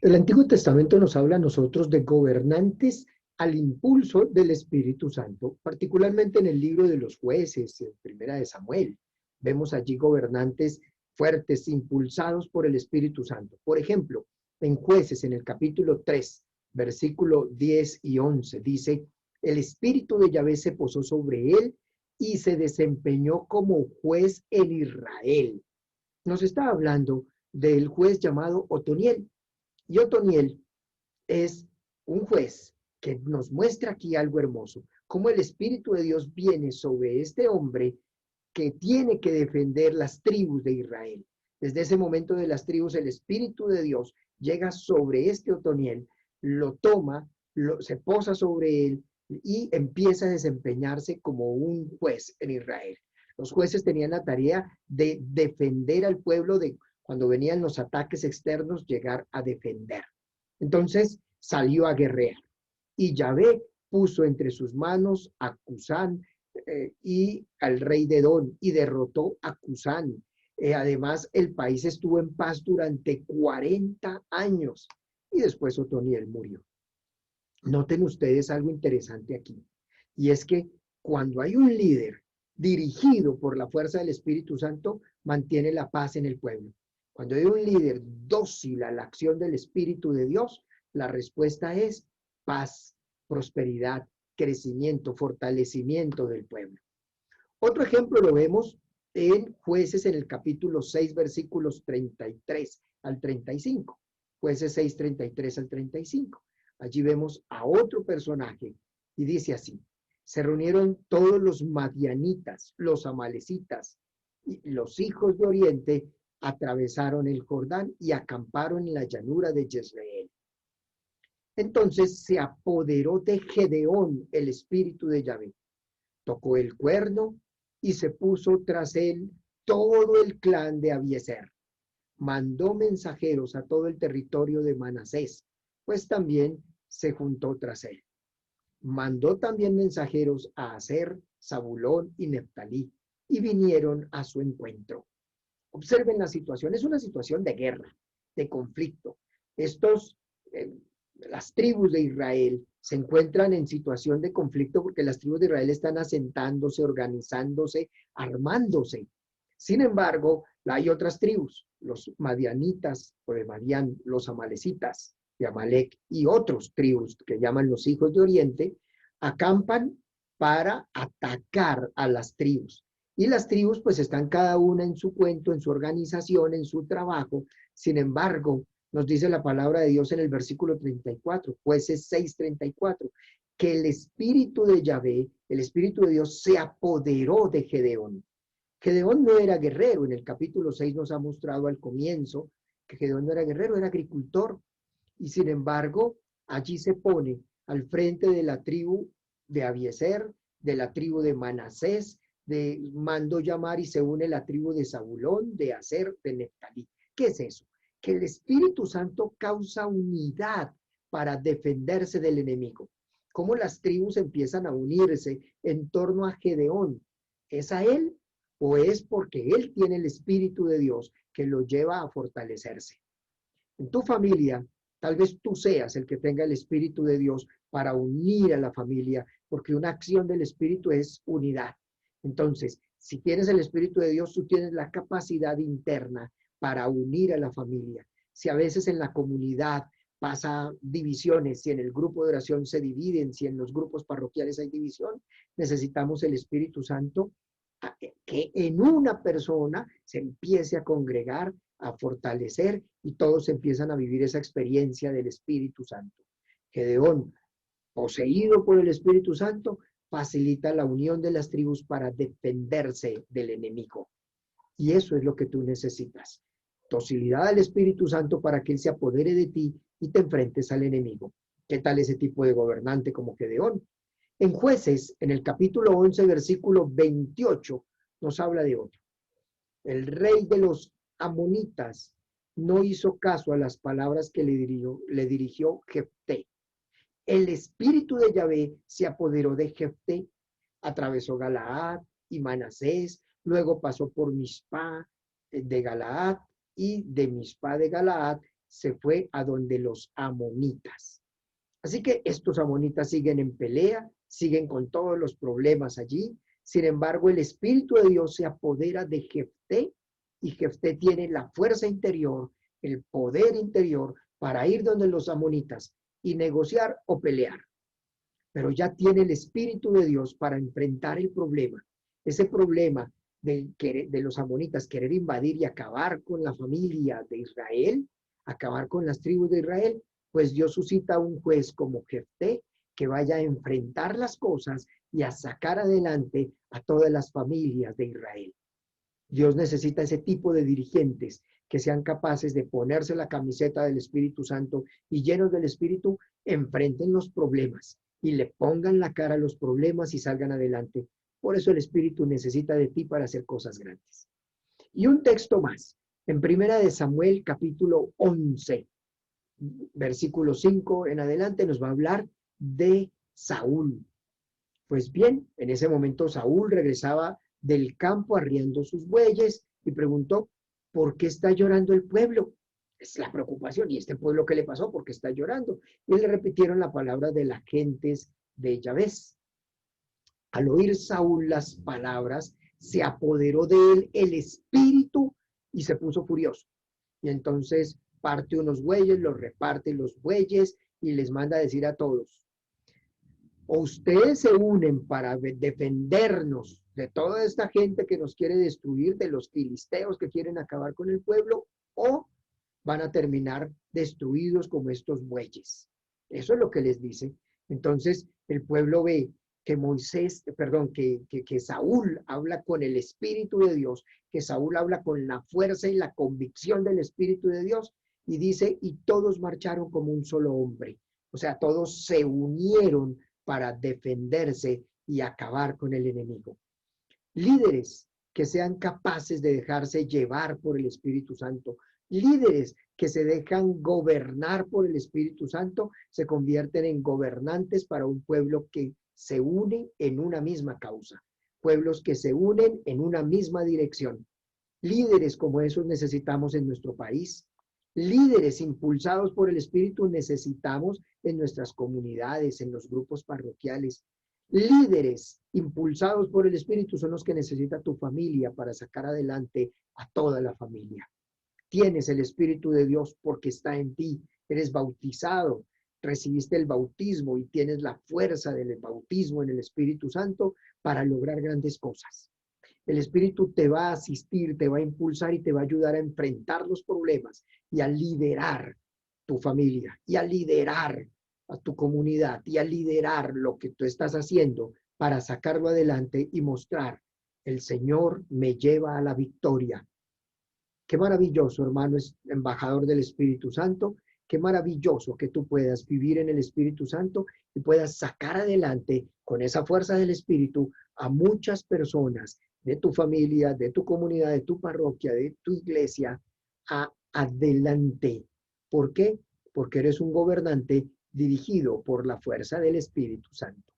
El Antiguo Testamento nos habla a nosotros de gobernantes al impulso del Espíritu Santo, particularmente en el libro de los jueces, en Primera de Samuel. Vemos allí gobernantes fuertes, impulsados por el Espíritu Santo. Por ejemplo, en Jueces, en el capítulo 3, versículo 10 y 11, dice, el Espíritu de Yahvé se posó sobre él y se desempeñó como juez en Israel. Nos está hablando del juez llamado Otoniel. Y Otoniel es un juez que nos muestra aquí algo hermoso, cómo el Espíritu de Dios viene sobre este hombre que tiene que defender las tribus de Israel. Desde ese momento de las tribus, el Espíritu de Dios llega sobre este Otoniel, lo toma, se posa sobre él y empieza a desempeñarse como un juez en Israel. Los jueces tenían la tarea de defender al pueblo de cuando venían los ataques externos, llegar a defender. Entonces salió a guerrear y Yahvé puso entre sus manos a Cusán y al rey de Edom y derrotó a Cusán. Además, el país estuvo en paz durante 40 años y después Otoniel murió. Noten ustedes algo interesante aquí, y es que cuando hay un líder dirigido por la fuerza del Espíritu Santo, mantiene la paz en el pueblo. Cuando hay un líder dócil a la acción del Espíritu de Dios, la respuesta es paz, prosperidad, crecimiento, fortalecimiento del pueblo. Otro ejemplo lo vemos en Jueces en el capítulo 6, versículos 33 al 35. Jueces 6, 33 al 35. Allí vemos a otro personaje y dice así, se reunieron todos los madianitas, los amalecitas y los hijos de Oriente atravesaron el Jordán y acamparon en la llanura de Jezreel. Entonces se apoderó de Gedeón el espíritu de Yahvé, tocó el cuerno y se puso tras él todo el clan de Abiezer. Mandó mensajeros a todo el territorio de Manasés, pues también se juntó tras él. Mandó también mensajeros a Aser, Zabulón y Neftalí, y vinieron a su encuentro. Observen la situación, es una situación de guerra, de conflicto. Estos, eh, las tribus de Israel se encuentran en situación de conflicto porque las tribus de Israel están asentándose, organizándose, armándose. Sin embargo, hay otras tribus, los madianitas o de Madián, los amalecitas de Amalek y otros tribus que llaman los hijos de Oriente, acampan para atacar a las tribus. Y las tribus pues están cada una en su cuento, en su organización, en su trabajo. Sin embargo, nos dice la palabra de Dios en el versículo 34, Jueces 6:34, que el espíritu de Yahvé, el espíritu de Dios se apoderó de Gedeón. Gedeón no era guerrero, en el capítulo 6 nos ha mostrado al comienzo que Gedeón no era guerrero, era agricultor. Y sin embargo, allí se pone al frente de la tribu de Abiezer, de la tribu de Manasés, mandó llamar y se une la tribu de Zabulón, de Aser, de Neftalí. ¿Qué es eso? Que el Espíritu Santo causa unidad para defenderse del enemigo. ¿Cómo las tribus empiezan a unirse en torno a Gedeón? ¿Es a él o es porque él tiene el Espíritu de Dios que lo lleva a fortalecerse? En tu familia, tal vez tú seas el que tenga el Espíritu de Dios para unir a la familia, porque una acción del Espíritu es unidad. Entonces, si tienes el Espíritu de Dios, tú tienes la capacidad interna para unir a la familia. Si a veces en la comunidad pasa divisiones, si en el grupo de oración se dividen, si en los grupos parroquiales hay división, necesitamos el Espíritu Santo que en una persona se empiece a congregar, a fortalecer y todos empiezan a vivir esa experiencia del Espíritu Santo. Gedeón, poseído por el Espíritu Santo, facilita la unión de las tribus para defenderse del enemigo. Y eso es lo que tú necesitas. Docilidad al Espíritu Santo para que Él se apodere de ti y te enfrentes al enemigo. ¿Qué tal ese tipo de gobernante como Gedeón? En Jueces, en el capítulo 11, versículo 28, nos habla de otro. El rey de los amonitas no hizo caso a las palabras que le dirigió Jefté. El espíritu de Yahvé se apoderó de Jefté, atravesó Galaad y Manasés, luego pasó por Mizpá de Galaad y de Mizpá de Galaad se fue a donde los amonitas. Así que estos amonitas siguen en pelea, siguen con todos los problemas allí. Sin embargo, el Espíritu de Dios se apodera de Jefté y Jefté tiene la fuerza interior, el poder interior para ir donde los amonitas y negociar o pelear. Pero ya tiene el Espíritu de Dios para enfrentar el problema. Ese problema de los amonitas querer invadir y acabar con la familia de Israel, acabar con las tribus de Israel, pues Dios suscita un juez como Jefté que vaya a enfrentar las cosas y a sacar adelante a todas las familias de Israel. Dios necesita ese tipo de dirigentes que sean capaces de ponerse la camiseta del Espíritu Santo y llenos del Espíritu, enfrenten los problemas y le pongan la cara a los problemas y salgan adelante. Por eso el Espíritu necesita de ti para hacer cosas grandes. Y un texto más, en Primera de Samuel, capítulo 11, versículo 5 en adelante, nos va a hablar de Saúl. Pues bien, en ese momento Saúl regresaba del campo arriando sus bueyes y preguntó, ¿por qué está llorando el pueblo? Es la preocupación. ¿Y este pueblo qué le pasó? ¿Por qué está llorando? Y le repitieron la palabra de las gentes de Yabés. Al oír Saúl las palabras, se apoderó de él el espíritu y se puso furioso. Y entonces parte unos bueyes, los reparte los bueyes y les manda a decir a todos, o ustedes se unen para defendernos de toda esta gente que nos quiere destruir, de los filisteos que quieren acabar con el pueblo, o van a terminar destruidos como estos bueyes. Eso es lo que les dice. Entonces el pueblo ve que que Saúl habla con el Espíritu de Dios, que Saúl habla con la fuerza y la convicción del Espíritu de Dios, y dice, y todos marcharon como un solo hombre. O sea, todos se unieron para defenderse y acabar con el enemigo. Líderes que sean capaces de dejarse llevar por el Espíritu Santo, líderes que se dejan gobernar por el Espíritu Santo, se convierten en gobernantes para un pueblo que se une en una misma causa, pueblos que se unen en una misma dirección. Líderes como esos necesitamos en nuestro país. Líderes impulsados por el Espíritu necesitamos en nuestras comunidades, en los grupos parroquiales. Líderes impulsados por el Espíritu son los que necesita tu familia para sacar adelante a toda la familia. Tienes el Espíritu de Dios porque está en ti. Eres bautizado, recibiste el bautismo y tienes la fuerza del bautismo en el Espíritu Santo para lograr grandes cosas. El Espíritu te va a asistir, te va a impulsar y te va a ayudar a enfrentar los problemas y a liderar tu familia y a liderar a tu comunidad y a liderar lo que tú estás haciendo para sacarlo adelante y mostrar, el Señor me lleva a la victoria. Qué maravilloso, hermano, es embajador del Espíritu Santo. Qué maravilloso que tú puedas vivir en el Espíritu Santo y puedas sacar adelante con esa fuerza del Espíritu a muchas personas de tu familia, de tu comunidad, de tu parroquia, de tu iglesia, adelante. ¿Por qué? Porque eres un gobernante dirigido por la fuerza del Espíritu Santo.